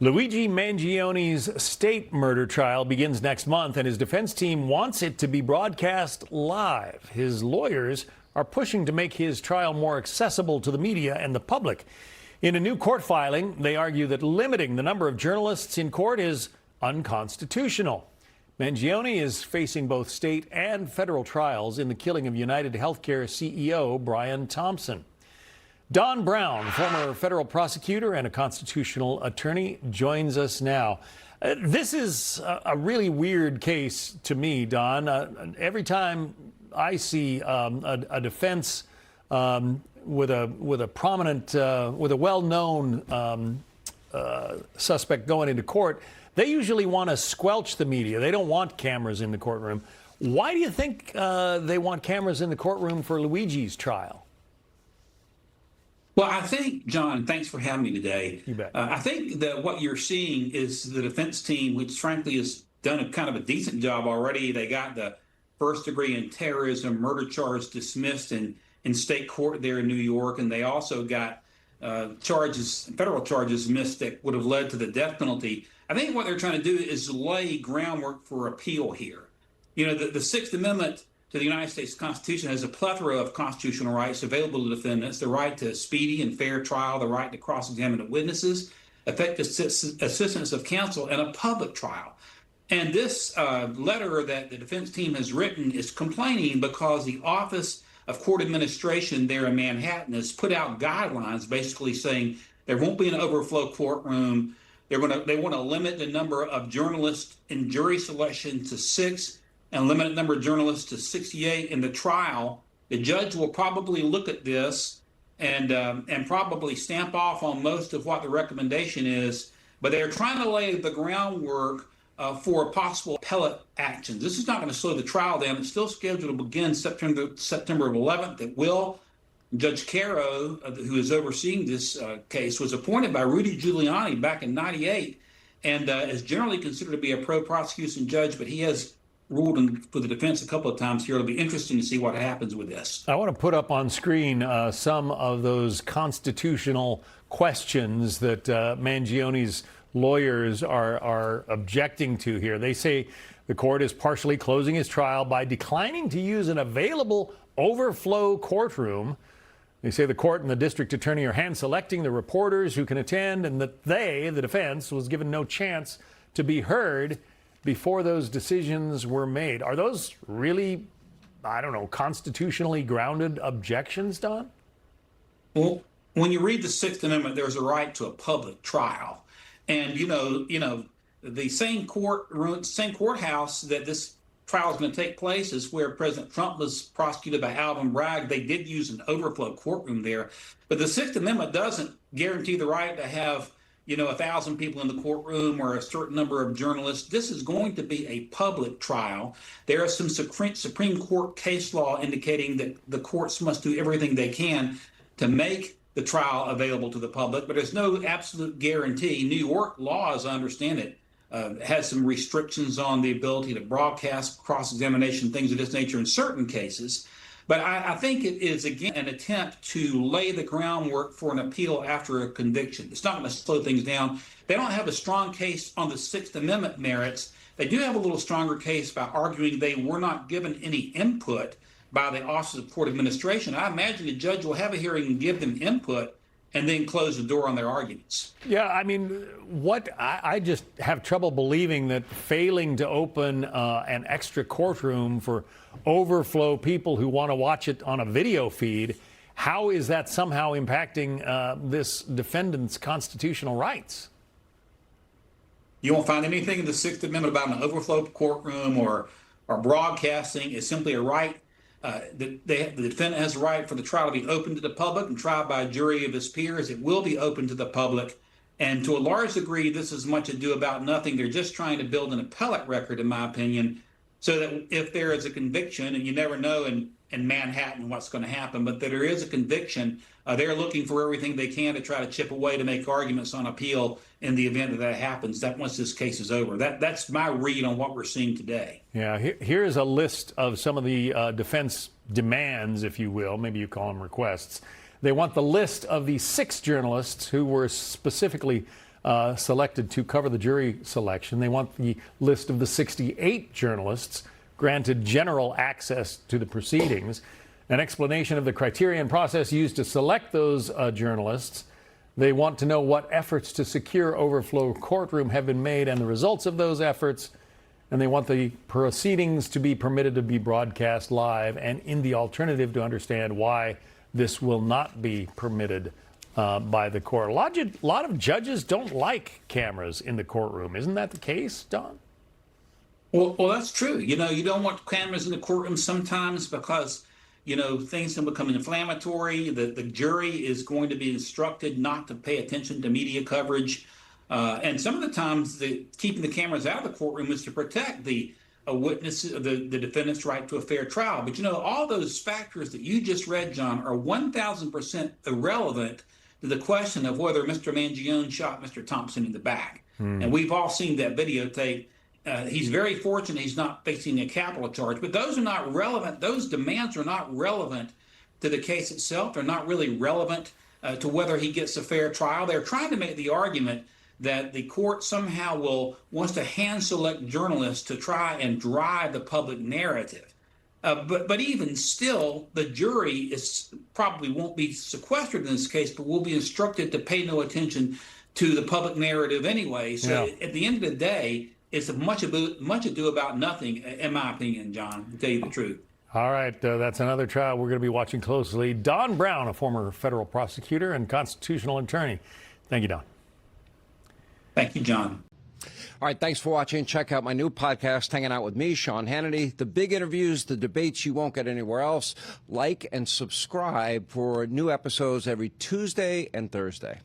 Luigi Mangione's state murder trial begins next month, and his defense team wants it to be broadcast live. His lawyers are pushing to make his trial more accessible to the media and the public. In a new court filing, they argue that limiting the number of journalists in court is unconstitutional. Mangione is facing both state and federal trials in the killing of United Healthcare CEO Brian Thompson. Don Brown, former federal prosecutor and a constitutional attorney, joins us now. This is a really weird case to me, Don. Every time I see a defense with a prominent, with a well-known suspect going into court, they usually want to squelch the media. They don't want cameras in the courtroom. Why do you think they want cameras in the courtroom for Luigi's trial? Well, I think, John, thanks for having me today. You bet. I think that what you're seeing is the defense team, which frankly has done a kind of a decent job already. They got the first degree in terrorism murder charge dismissed in state court there in New York, and they also got federal charges missed that would have led to the death penalty. I think what they're trying to do is lay groundwork for appeal here. You know, the Sixth Amendment to the United States Constitution has a plethora of constitutional rights available to defendants: the right to speedy and fair trial, the right to cross-examine witnesses, effective assistance of counsel, and a public trial. And this letter that the defense team has written is complaining because the Office of Court Administration there in Manhattan has put out guidelines basically saying there won't be an overflow courtroom. They want to limit the number of journalists in jury selection to 6 and limit the number of journalists to 68 in the trial. The judge will probably look at this and probably stamp off on most of what the recommendation is, but they're trying to lay the groundwork for possible appellate actions. This is not going to slow the trial down. It's still scheduled to begin September 11th. It will. Judge Caro, who is overseeing this case, was appointed by Rudy Giuliani back in '98 and is generally considered to be a pro-prosecution judge, but he has ruled for the defense a couple of times here. It'll be interesting to see what happens with this. I want to put up on screen some of those constitutional questions that Mangione's lawyers are objecting to here. They say the court is partially closing his trial by declining to use an available overflow courtroom. They say the court and the district attorney are hand-selecting the reporters who can attend, and that they, the defense, was given no chance to be heard before those decisions were made. Are those really, I don't know, constitutionally grounded objections, Don? Well, when you read the Sixth Amendment, there's a right to a public trial. And, you know, the same courthouse that this trial is going to take place is where President Trump was prosecuted by Alvin Bragg. They did use an overflow courtroom there. But the Sixth Amendment doesn't guarantee the right to have 1,000 people in the courtroom or a certain number of journalists. This is going to be a public trial. There is some Supreme Court case law indicating that the courts must do everything they can to make the trial available to the public, but there's no absolute guarantee. New York law, as I understand it, has some restrictions on the ability to broadcast, cross-examination, things of this nature in certain cases. But I think it is, again, an attempt to lay the groundwork for an appeal after a conviction. It's not going to slow things down. They don't have a strong case on the Sixth Amendment merits. They do have a little stronger case by arguing they were not given any input by the Office of Court Administration. I imagine the judge will have a hearing and give them input and then close the door on their arguments. Yeah, I mean, I just have trouble believing that failing to open an extra courtroom for overflow people who want to watch it on a video feed, how is that somehow impacting this defendant's constitutional rights? You won't find anything in the Sixth Amendment about an overflow courtroom or broadcasting. It's simply a right. The defendant has a right for the trial to be open to the public and tried by a jury of his peers. It will be open to the public. And to a large degree, this is much ado about nothing. They're just trying to build an appellate record, in my opinion, so that if there is a conviction, and you never know in Manhattan what's going to happen, but that there is a conviction, they're looking for everything they can to try to chip away to make arguments on appeal in the event that happens, that once this case is over. That's my read on what we're seeing today. Yeah, here's a list of some of the defense demands, if you will. Maybe you call them requests. They want the list of the 6 journalists who were specifically selected to cover the jury selection. They want the list of the 68 journalists granted general access to the proceedings, an explanation of the criteria and process used to select those journalists. They want to know what efforts to secure overflow courtroom have been made and the results of those efforts. And they want the proceedings to be permitted to be broadcast live, and in the alternative to understand why this will not be permitted by the court. A lot of judges don't like cameras in the courtroom. Isn't that the case, Don? Well, that's true. You don't want cameras in the courtroom sometimes because things can become inflammatory. The jury is going to be instructed not to pay attention to media coverage. And some of the times, keeping the cameras out of the courtroom is to protect the witnesses, the defendant's right to a fair trial. But, all those factors that you just read, John, are 1,000% irrelevant to the question of whether Mr. Mangione shot Mr. Thompson in the back. And we've all seen that videotape. He's very fortunate he's not facing a capital charge, but those are not relevant. Those demands are not relevant to the case itself. They're not really relevant to whether he gets a fair trial. They're trying to make the argument that the court somehow wants to hand select journalists to try and drive the public narrative. But even still, the jury probably won't be sequestered in this case, but will be instructed to pay no attention to the public narrative anyway. So at the end of the day, it's much ado about nothing, in my opinion, John, to tell you the truth. All right, that's another trial we're going to be watching closely. Don Brown, a former federal prosecutor and constitutional attorney. Thank you, Don. Thank you, John. All right, thanks for watching. Check out my new podcast, Hanging Out with Me, Sean Hannity. The big interviews, the debates you won't get anywhere else. Like and subscribe for new episodes every Tuesday and Thursday.